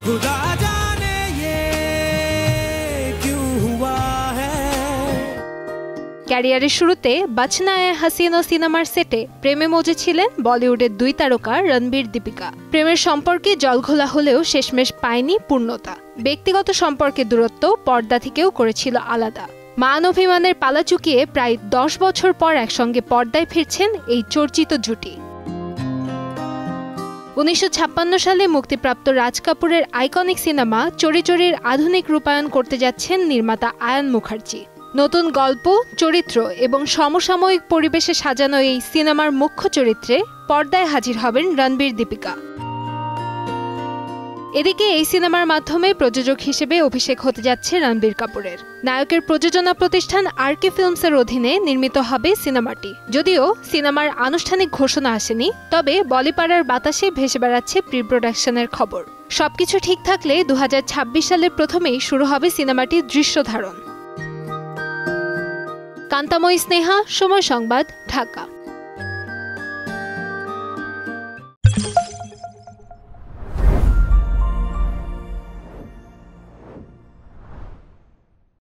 खुदा जाने ये क्यों हुआ है। ক্যারিয়ারের শুরুতে বাচনা এ হাসিনো সিনেমার সেটে প্রেমে মজেছিলেন বলিউডের দুই তারকা রণবীর দীপিকা। প্রেমের সম্পর্কে জলঘোলা হলেও শেষমেশ পায়নি পূর্ণতা। ব্যক্তিগত সম্পর্কের দূরত্ব পর্দা থেকেও করেছিল আলাদা। মান অভিমানের পালা চুকিয়ে প্রায় 10 বছর পর একসঙ্গে পর্দায় ফিরছেন এই চর্চিত জুটি। 1956 সালে মুক্তিপ্রাপ্ত রাজ কাপুরের আইকনিক সিনেমা চোরি চোরির আধুনিক রূপায়ণ করতে যাচ্ছেন নির্মাতা আয়ান মুখার্জি। নতুন গল্প, চরিত্র এবং সমসাময়িক পরিবেশে সাজানো এই সিনেমার মুখ্য চরিত্রে পর্দায় হাজির হবেন রণবীর দীপিকা। এদিকে এই সিনেমার মাধ্যমে প্রযোজক হিসেবে অভিষেক হতে যাচ্ছে রণবীর কাপুরের। নায়কের প্রযোজনা প্রতিষ্ঠান আরকে ফিল্মসের অধীনে নির্মিত হবে সিনেমাটি। যদিও সিনেমার আনুষ্ঠানিক ঘোষণা আসেনি, তবে বলিপাড়ার বাতাসে ভেসে বেড়াচ্ছে প্রি প্রোডাকশনের খবর। সবকিছু ঠিক থাকলে 2026 সালের প্রথমেই শুরু হবে সিনেমাটির দৃশ্য ধারণ। কান্তাময়ী স্নেহা, সময় সংবাদ, ঢাকা।